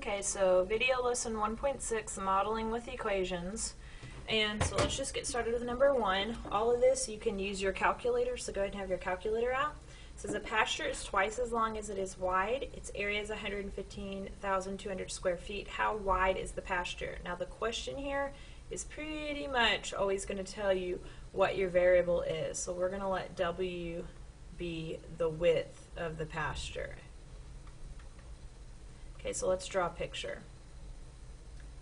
Okay, so video lesson 1.6, modeling with equations. And so let's just get started with number 1. All of this you can use your calculator, so go ahead and have your calculator out. It says a pasture is twice as long as it is wide. Its area is 115,200 square feet. How wide is the pasture? Now the question here is pretty much always going to tell you what your variable is. So we're going to let W be the width of the pasture. Okay, so let's draw a picture.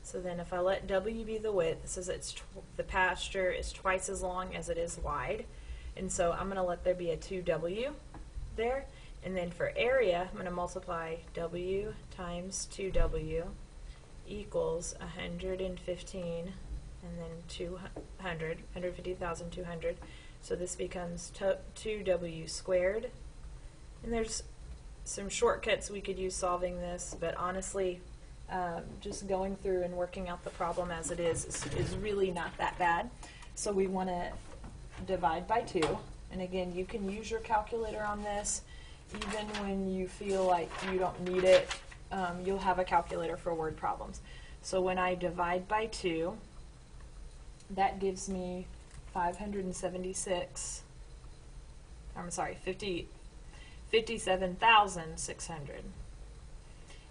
So then if I let W be the width, it says the pasture is twice as long as it is wide. And so I'm going to let there be a 2W there. And then for area, I'm going to multiply W times 2W equals 115 and then 200, 150,200. So this becomes 2W squared. And there's some shortcuts we could use solving this, but honestly, just going through and working out the problem as it is really not that bad. So we want to divide by 2. And again, you can use your calculator on this. Even when you feel like you don't need it, you'll have a calculator for word problems. So when I divide by 2, that gives me 57,600.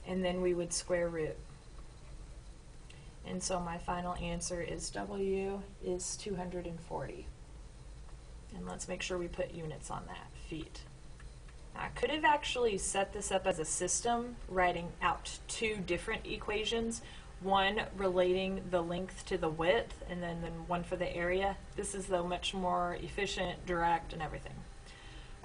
And then we would square root. And so my final answer is W is 240. And let's make sure we put units on that, feet. Now, I could have actually set this up as a system, writing out 2 different equations, one relating the length to the width, and then one for the area. This is though much more efficient, direct, and everything.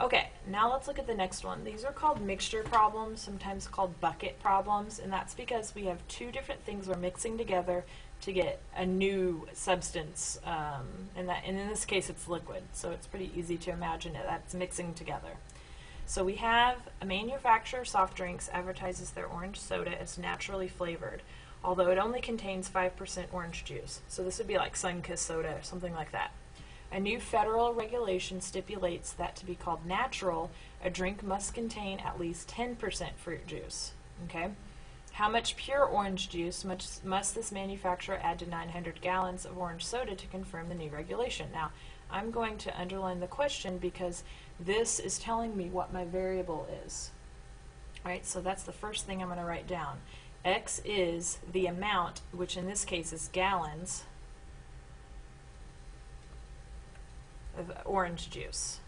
Okay, now let's look at the next one. These are called mixture problems, sometimes called bucket problems, and that's because we have 2 different things we're mixing together to get a new substance, and in this case it's liquid, so it's pretty easy to imagine it that's mixing together. So we have a manufacturer of soft drinks advertises their orange soda as naturally flavored, although it only contains 5% orange juice. So this would be like Sun-Kissed soda or something like that. A new federal regulation stipulates that to be called natural, a drink must contain at least 10% fruit juice. Okay? How much pure orange juice must this manufacturer add to 900 gallons of orange soda to confirm the new regulation? Now, I'm going to underline the question because this is telling me what my variable is. Alright, so that's the first thing I'm going to write down. X is the amount, which in this case is gallons, of orange juice.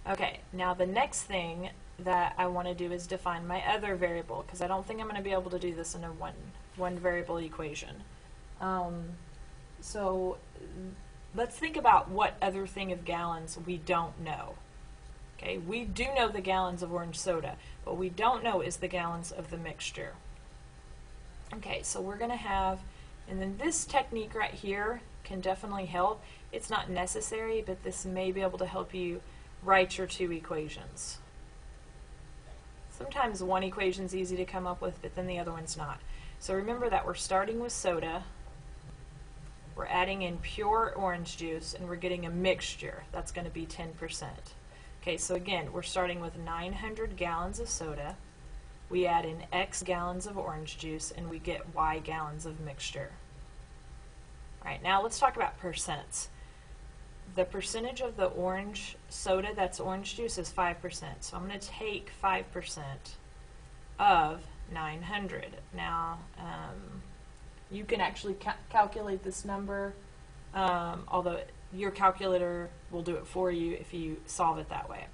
Okay, now the next thing that I want to do is define my other variable, because I don't think I'm going to be able to do this in a one variable equation. So let's think about what other thing of gallons we don't know. Okay, we do know the gallons of orange soda, but we don't know is the gallons of the mixture. Okay, so we're going to have, and then this technique right here can definitely help. It's not necessary, but this may be able to help you write your 2 equations. Sometimes one equation is easy to come up with, but then the other one's not. So remember that we're starting with soda, we're adding in pure orange juice, and we're getting a mixture. That's going to be 10%. Okay, so again, we're starting with 900 gallons of soda. We add in X gallons of orange juice, and we get Y gallons of mixture. Alright, now let's talk about percents. The percentage of the orange soda that's orange juice is 5%. So I'm going to take 5% of 900. Now, you can actually calculate this number, although your calculator will do it for you if you solve it that way.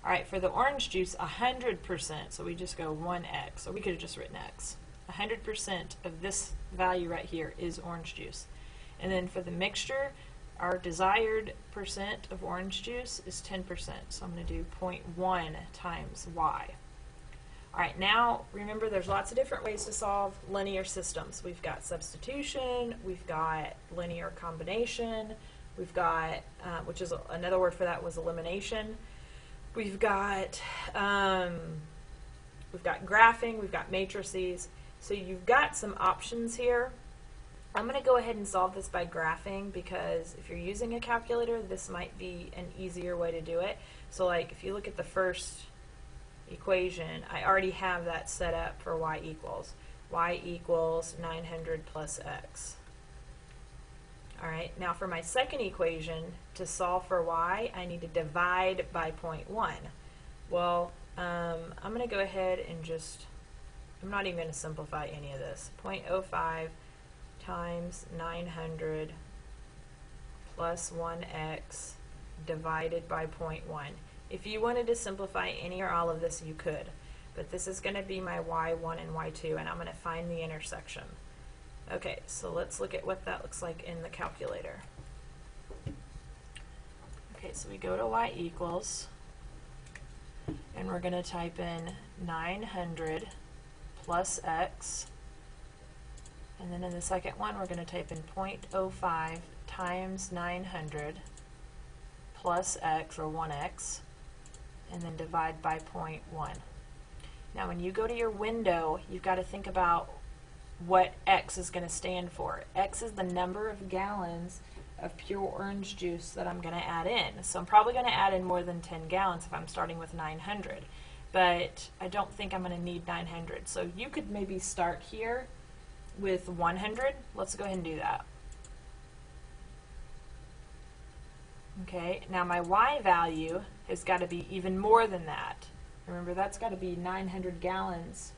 Alright, for the orange juice, 100%, so we just go 1x, or we could have just written x. 100% of this value right here is orange juice. And then for the mixture, our desired percent of orange juice is 10%. So I'm going to do 0.1 times y. Alright, now remember there's lots of different ways to solve linear systems. We've got substitution, we've got linear combination, we've got, which is another word for that was elimination. We've got graphing, we've got matrices. So you've got some options here. I'm going to go ahead and solve this by graphing because if you're using a calculator, this might be an easier way to do it. So like if you look at the first equation, I already have that set up for y equals. Y equals 900 plus x. Alright, now for my second equation, to solve for y, I need to divide by 0.1. Well, I'm going to go ahead and just, I'm not even going to simplify any of this. 0.05 times 900 plus 1x divided by 0.1. If you wanted to simplify any or all of this, you could. But this is going to be my y1 and y2, and I'm going to find the intersection. Okay, so let's look at what that looks like in the calculator. Okay, so we go to y equals, and we're going to type in 900 plus x, and then in the second one we're going to type in 0.05 times 900 plus x, or 1x, and then divide by 0.1. Now when you go to your window, you've got to think about what x is going to stand for. X is the number of gallons of pure orange juice that I'm going to add in. So I'm probably going to add in more than 10 gallons if I'm starting with 900. But I don't think I'm going to need 900. So you could maybe start here with 100. Let's go ahead and do that. Okay, now my y value has got to be even more than that. Remember, that's got to be 900 gallons.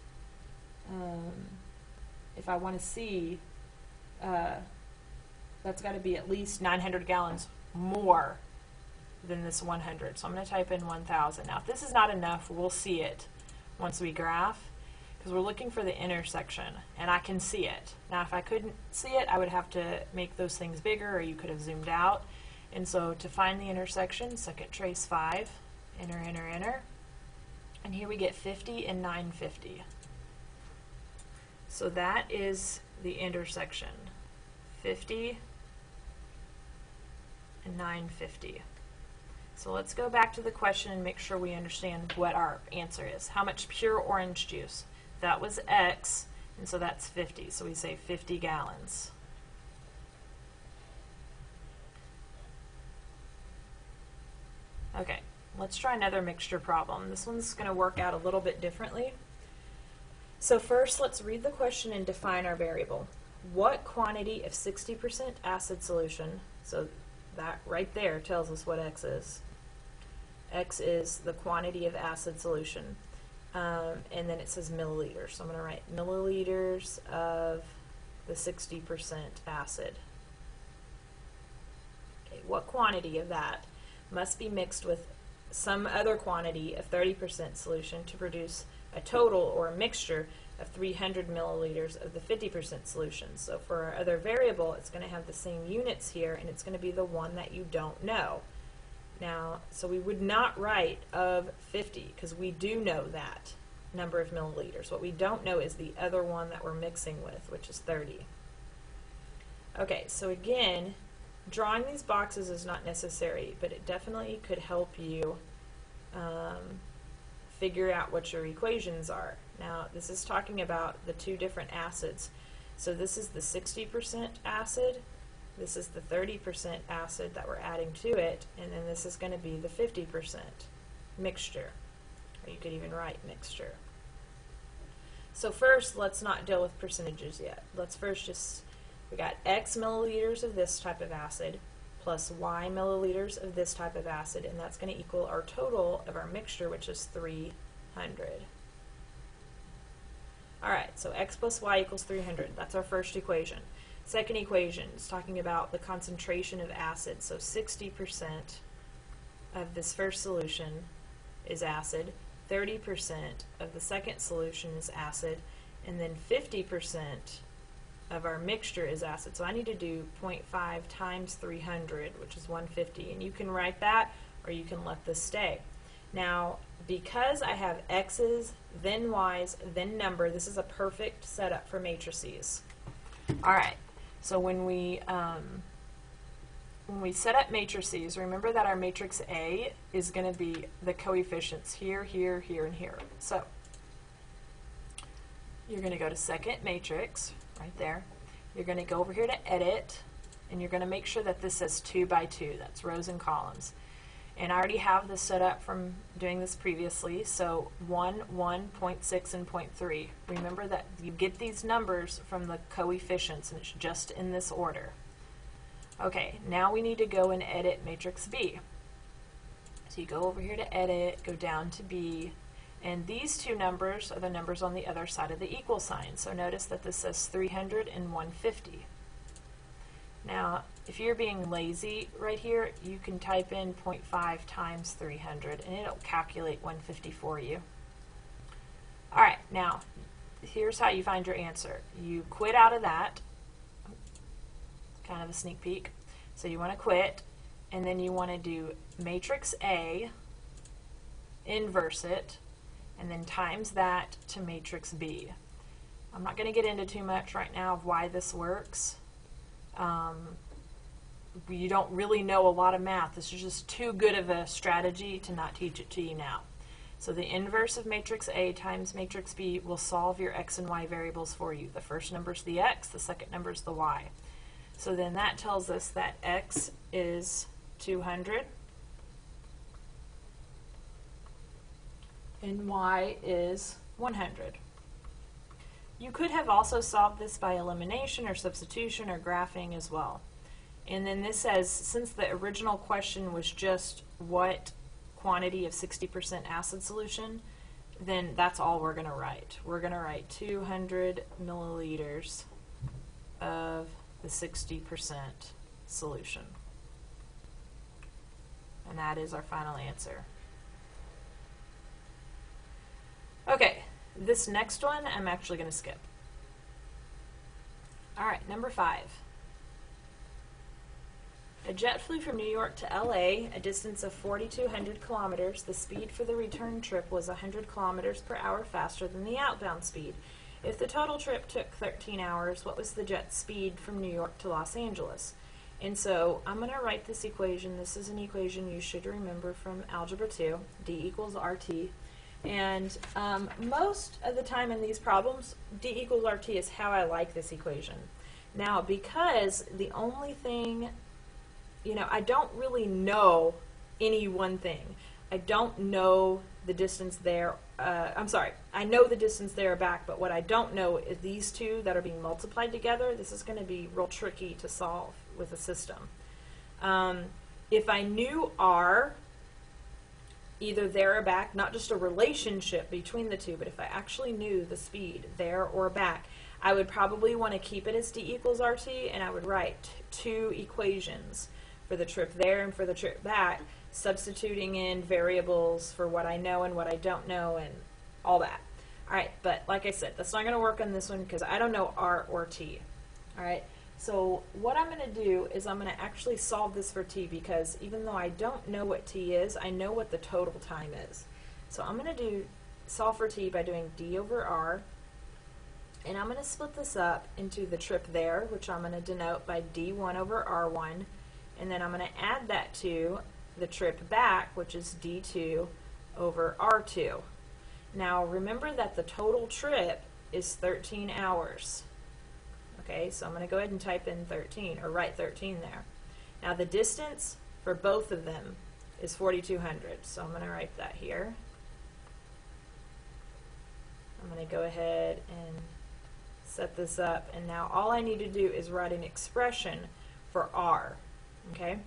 If I want to see, that's got to be at least 900 gallons more than this 100. So I'm going to type in 1,000. Now, if this is not enough, we'll see it once we graph, because we're looking for the intersection, and I can see it. Now, if I couldn't see it, I would have to make those things bigger, or you could have zoomed out. And so to find the intersection, second trace 5, enter, enter, enter. And here we get 50 and 950. So that is the intersection, 50 and 950. So let's go back to the question and make sure we understand what our answer is. How much pure orange juice? That was x, and so that's 50. So we say 50 gallons. Okay, let's try another mixture problem. This one's going to work out a little bit differently. So first, let's read the question and define our variable. What quantity of 60% acid solution, so that right there tells us what x is. X is the quantity of acid solution. And then it says milliliters. So I'm going to write milliliters of the 60% acid. Okay, what quantity of that must be mixed with some other quantity of 30% solution to produce a total, or a mixture, of 300 milliliters of the 50% solution. So for our other variable, it's going to have the same units here, and it's going to be the one that you don't know. Now, so we would not write of 50, because we do know that number of milliliters. What we don't know is the other one that we're mixing with, which is 30. Okay, so again, drawing these boxes is not necessary, but it definitely could help you figure out what your equations are. Now, this is talking about the two different acids. So this is the 60% acid, this is the 30% acid that we're adding to it, and then this is going to be the 50% mixture. Or you could even write mixture. So first, let's not deal with percentages yet. Let's first just, we got X milliliters of this type of acid plus Y milliliters of this type of acid, and that's going to equal our total of our mixture, which is 300. Alright, so X plus Y equals 300. That's our first equation. Second equation is talking about the concentration of acid. So 60% of this first solution is acid, 30% of the second solution is acid, and then 50% of our mixture is acid. So I need to do 0.5 times 300, which is 150. And you can write that, or you can let this stay. Now, because I have x's, then y's, then number, this is a perfect setup for matrices. Alright, so when we set up matrices, remember that our matrix A is going to be the coefficients here, here, here, and here. So you're going to go to second matrix, right there. You're going to go over here to edit, and you're going to make sure that this says 2 by 2. That's rows and columns. And I already have this set up from doing this previously, so 1, 1, 0.6, and 0.3. Remember that you get these numbers from the coefficients, and it's just in this order. Okay, now we need to go and edit matrix B. So you go over here to edit, go down to B, and these two numbers are the numbers on the other side of the equal sign. So notice that this says 300 and 150. Now, if you're being lazy right here, you can type in 0.5 times 300 and it'll calculate 150 for you. Alright, now, here's how you find your answer. You quit out of that, kind of a sneak peek. So you want to quit, and then you want to do matrix A, inverse it, and then times that to matrix B. I'm not going to get into too much right now of why this works. You don't really know a lot of math. This is just too good of a strategy to not teach it to you now. So the inverse of matrix A times matrix B will solve your x and y variables for you. The first number is the x, the second number is the y. So then that tells us that x is 200 and y is 100. You could have also solved this by elimination or substitution or graphing as well. And then this says, since the original question was just what quantity of 60% acid solution, then that's all we're going to write. We're going to write 200 milliliters of the 60% solution. And that is our final answer. Okay, this next one I'm actually going to skip. Alright, number 5. A jet flew from New York to LA, a distance of 4,200 kilometers. The speed for the return trip was 100 kilometers per hour faster than the outbound speed. If the total trip took 13 hours, what was the jet speed from New York to Los Angeles? And so I'm going to write this equation. This is an equation you should remember from Algebra 2, D equals RT. And most of the time in these problems, D equals RT is how I like this equation. Now, because the only thing, I don't really know any one thing. I don't know the distance there. I know the distance there or back, but what I don't know is these two that are being multiplied together. This is going to be real tricky to solve with a system. If I knew R, either there or back, not just a relationship between the two, but if I actually knew the speed there or back, I would probably want to keep it as D equals RT, and I would write two equations for the trip there and for the trip back, substituting in variables for what I know and what I don't know and all that. Alright, but like I said, that's not going to work on this one because I don't know R or T. Alright, so what I'm going to do is I'm going to actually solve this for T, because even though I don't know what T is, I know what the total time is. So I'm going to solve for T by doing D over R, and I'm going to split this up into the trip there, which I'm going to denote by D1 over R1, and then I'm going to add that to the trip back, which is D2 over R2. Now remember that the total trip is 13 hours. Okay, so I'm going to go ahead and type in 13, or write 13 there. Now the distance for both of them is 4,200, so I'm going to write that here. I'm going to go ahead and set this up, and now all I need to do is write an expression for R. Okay,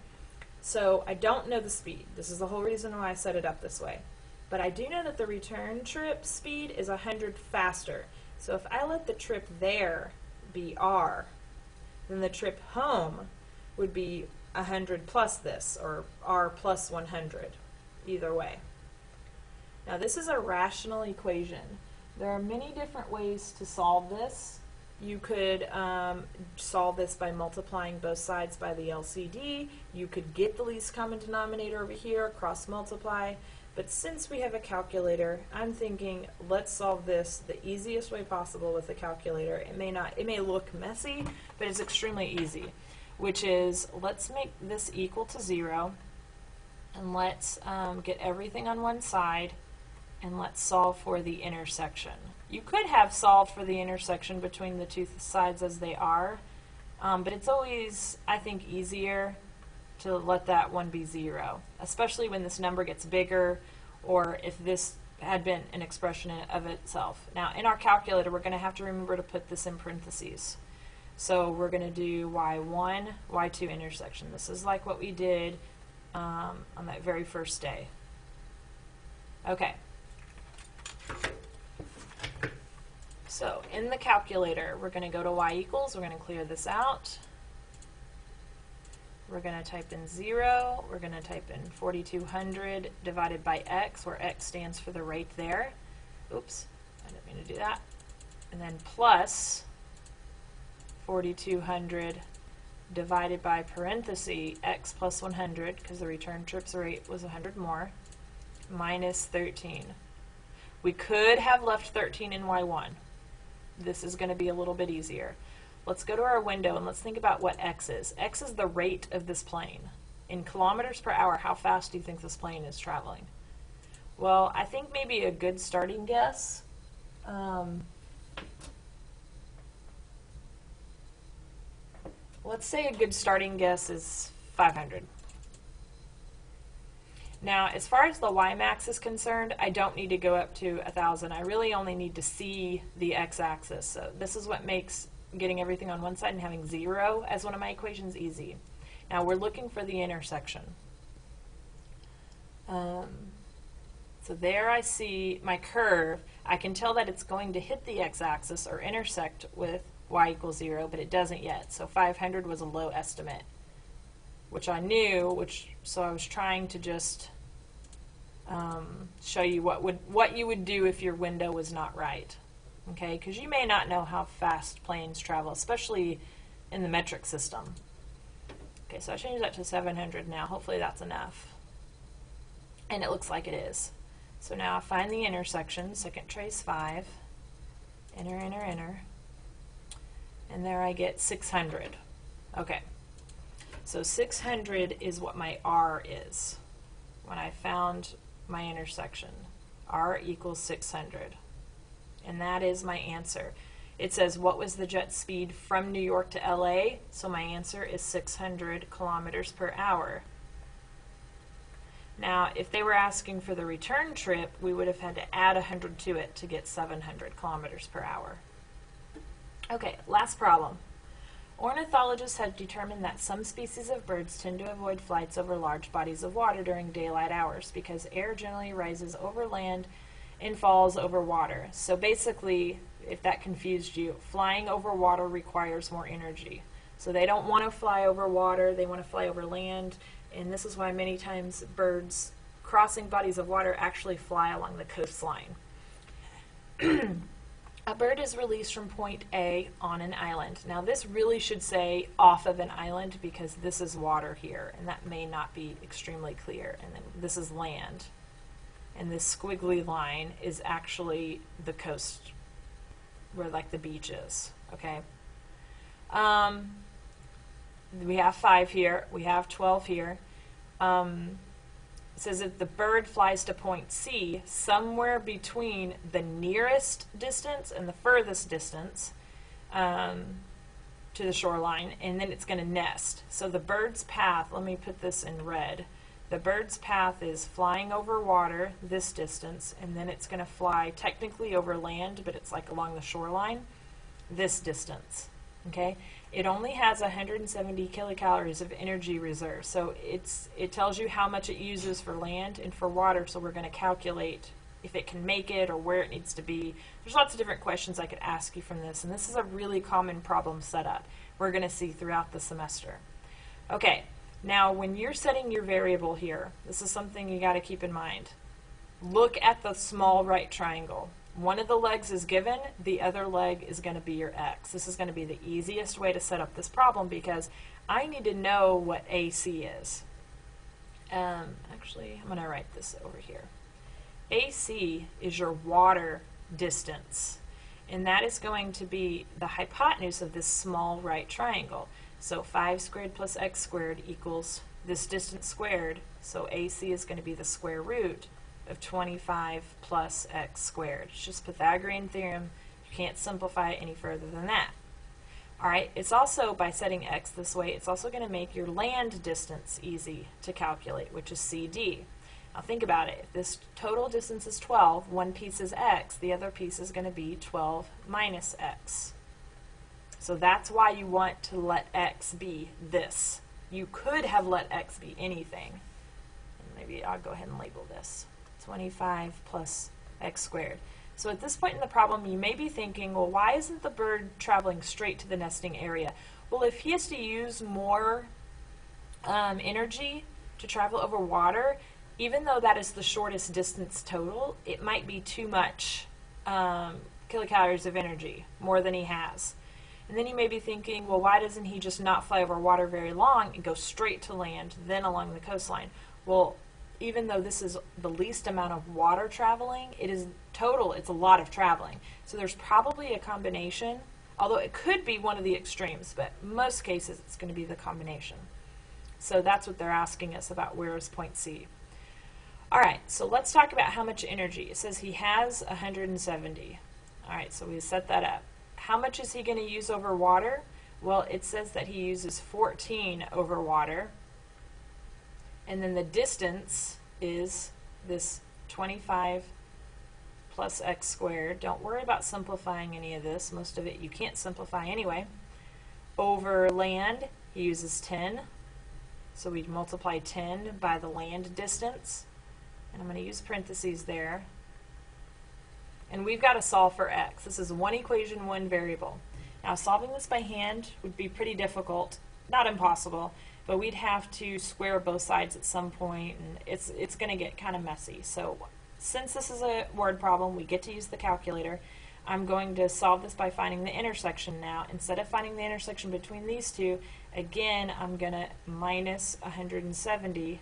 so I don't know the speed. This is the whole reason why I set it up this way. But I do know that the return trip speed is 100 faster. So if I let the trip there be R, then the trip home would be 100 plus this, or R plus 100, either way. Now this is a rational equation. There are many different ways to solve this. You could solve this by multiplying both sides by the LCD. You could get the least common denominator over here, cross multiply. But since we have a calculator, I'm thinking let's solve this the easiest way possible with a calculator. It may look messy, but it's extremely easy, which is let's make this equal to 0, and let's get everything on one side, and let's solve for the intersection. You could have solved for the intersection between the two sides as they are, but it's always, I think, easier to let that one be 0, especially when this number gets bigger or if this had been an expression of itself. Now, in our calculator, we're going to have to remember to put this in parentheses. So we're going to do y1, y2 intersection. This is like what we did on that very first day. Okay. So in the calculator, we're going to go to y equals. We're going to clear this out. We're going to type in 0. We're going to type in 4,200 divided by x, where x stands for the rate there. Oops, I didn't mean to do that. And then plus 4,200 divided by parenthesis x plus 100, because the return trip's rate was 100 more, minus 13. We could have left 13 in y1. This is going to be a little bit easier. Let's go to our window and let's think about what x is. X is the rate of this plane. In kilometers per hour, how fast do you think this plane is traveling? Well, I think maybe a good starting guess. Let's say a good starting guess is 500. Now, as far as the y-max is concerned, I don't need to go up to 1,000. I really only need to see the x-axis. So this is what makes getting everything on one side and having 0 as one of my equations easy. Now, we're looking for the intersection. So there I see my curve. I can tell that it's going to hit the x-axis or intersect with y equals 0, but it doesn't yet. So 500 was a low estimate, which I knew, so I was trying to just show you what you would do if your window was not right. Okay, because you may not know how fast planes travel, especially in the metric system. Okay, so I changed that to 700 now. Hopefully that's enough. And it looks like it is. So now I find the intersection, second trace 5, enter, enter, enter. And there I get 600. Okay, so 600 is what my R is when I found my intersection. R equals 600. And that is my answer. It says, what was the jet speed from New York to LA? So my answer is 600 kilometers per hour. Now, if they were asking for the return trip, we would have had to add 100 to it to get 700 kilometers per hour. Okay, last problem. Ornithologists have determined that some species of birds tend to avoid flights over large bodies of water during daylight hours because air generally rises over land and falls over water. So basically, if that confused you, flying over water requires more energy. So they don't want to fly over water, they want to fly over land, and this is why many times birds crossing bodies of water actually fly along the coastline. A bird is released from point A on an island. Now this really should say off of an island because this is water here, and that may not be extremely clear. And then this is land. And this squiggly line is actually the coast, where like the beach is, okay? We have 5 here, we have 12 here. It says if the bird flies to point C, somewhere between the nearest distance and the furthest distance to the shoreline, and then it's going to nest. So the bird's path, let me put this in red. The bird's path is flying over water this distance, and then it's going to fly technically over land, but it's like along the shoreline, this distance. Okay? It only has 170 kilocalories of energy reserve, so it tells you how much it uses for land and for water, so we're going to calculate if it can make it or where it needs to be. There's lots of different questions I could ask you from this, and this is a really common problem setup we're going to see throughout the semester. Okay. Now, when you're setting your variable here, this is something you got to keep in mind. Look at the small right triangle. One of the legs is given, the other leg is going to be your x. This is going to be the easiest way to set up this problem because I need to know what AC is. Actually, I'm going to write this over here. AC is your water distance, and that is going to be the hypotenuse of this small right triangle. So 5 squared plus x squared equals this distance squared, so AC is going to be the square root of 25 plus x squared. It's just Pythagorean theorem. You can't simplify it any further than that. All right, it's also, by setting x this way, it's also going to make your land distance easy to calculate, which is CD. Now think about it. If this total distance is 12, one piece is x, the other piece is going to be 12 minus x. So that's why you want to let x be this. You could have let x be anything. Maybe I'll go ahead and label this 25 plus x squared. So at this point in the problem, you may be thinking, well, why isn't the bird traveling straight to the nesting area? Well, if he has to use more energy to travel over water, even though that is the shortest distance total, it might be too much kilocalories of energy, more than he has. And then you may be thinking, well, why doesn't he just not fly over water very long and go straight to land, then along the coastline? Well, even though this is the least amount of water traveling, it is total, it's a lot of traveling. So there's probably a combination, although it could be one of the extremes, but most cases it's going to be the combination. So that's what they're asking us about, where is point C. All right, so let's talk about how much energy. It says he has 170. All right, so we set that up. How much is he going to use over water? Well, it says that he uses 14 over water. And then the distance is this 25 plus x squared. Don't worry about simplifying any of this. Most of it you can't simplify anyway. Over land, he uses 10. So we'd multiply 10 by the land distance. And I'm going to use parentheses there. And we've got to solve for x. This is one equation, one variable. Now solving this by hand would be pretty difficult, not impossible, but we'd have to square both sides at some point, and it's going to get kind of messy. So since this is a word problem, we get to use the calculator. I'm going to solve this by finding the intersection now. Instead of finding the intersection between these two, again, I'm going to minus 170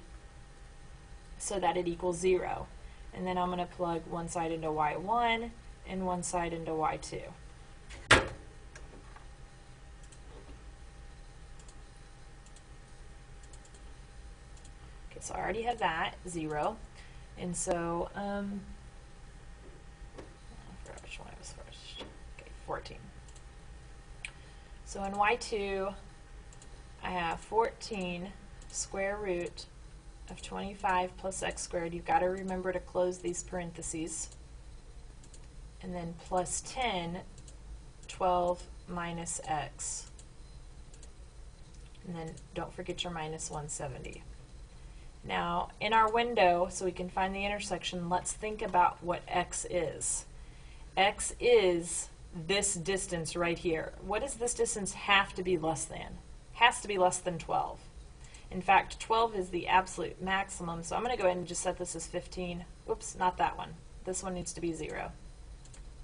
so that it equals 0. And then I'm going to plug one side into y1 and one side into y2. Okay, so I already have that, 0. And so, I forgot which one was first. Okay, 14. So in y2, I have 14 square root of 25 plus x squared. You've got to remember to close these parentheses. And then plus 10, 12 minus x. And then don't forget your minus 170. Now, in our window, so we can find the intersection, let's think about what x is. X is this distance right here. What does this distance have to be less than? Has to be less than 12. In fact, 12 is the absolute maximum, so I'm going to go ahead and just set this as 15. Oops, not that one. This one needs to be 0.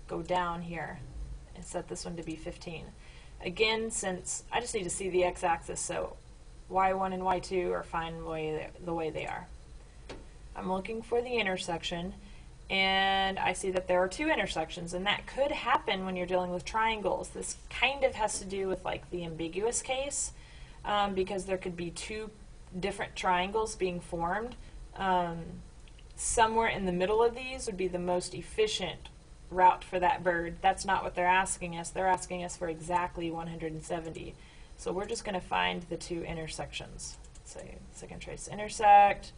Go down here and set this one to be 15. Again, since I just need to see the x-axis, so y1 and y2 are fine the way they are. I'm looking for the intersection, and I see that there are two intersections, and that could happen when you're dealing with triangles. This kind of has to do with like the ambiguous case, because there could be two different triangles being formed. Somewhere in the middle of these would be the most efficient route for that bird. That's not what they're asking us. They're asking us for exactly 170. So we're just going to find the two intersections. So second trace intersect.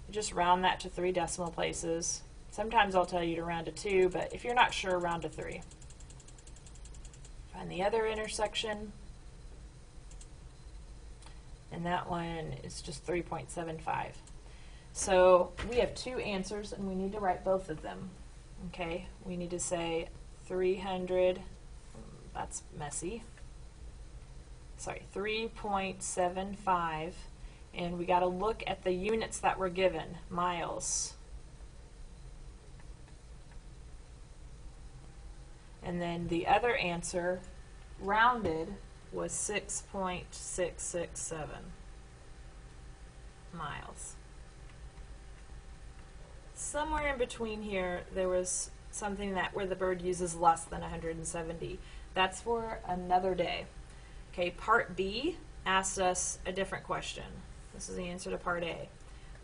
You just round that to 3 decimal places. Sometimes I'll tell you to round to 2, but if you're not sure, round to 3. Find the other intersection. And that one is just 3.75. So we have 2 answers, and we need to write both of them. Okay, we need to say 300, that's messy. Sorry, 3.75, and we got to look at the units that were given, miles. And then the other answer, rounded, was 6.667 miles. Somewhere in between here, there was something where the bird uses less than 170. That's for another day. Okay, part B asked us a different question. This is the answer to part A.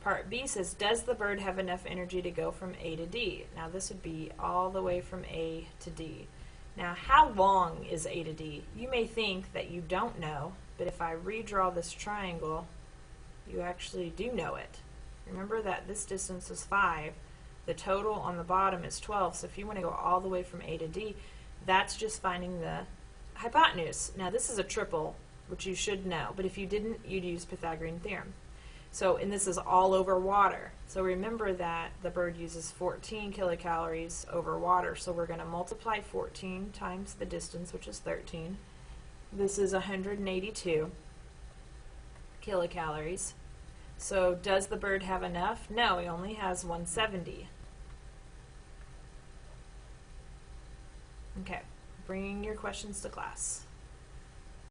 Part B says, does the bird have enough energy to go from A to D? Now this would be all the way from A to D. Now, how long is A to D? You may think that you don't know, but if I redraw this triangle, you actually do know it. Remember that this distance is 5. The total on the bottom is 12, so if you want to go all the way from A to D, that's just finding the hypotenuse. Now, this is a triple, which you should know, but if you didn't, you'd use Pythagorean theorem. So, and this is all over water. So remember that the bird uses 14 kilocalories over water. So we're going to multiply 14 times the distance, which is 13. This is 182 kilocalories. So does the bird have enough? No, he only has 170. Okay, bringing your questions to class.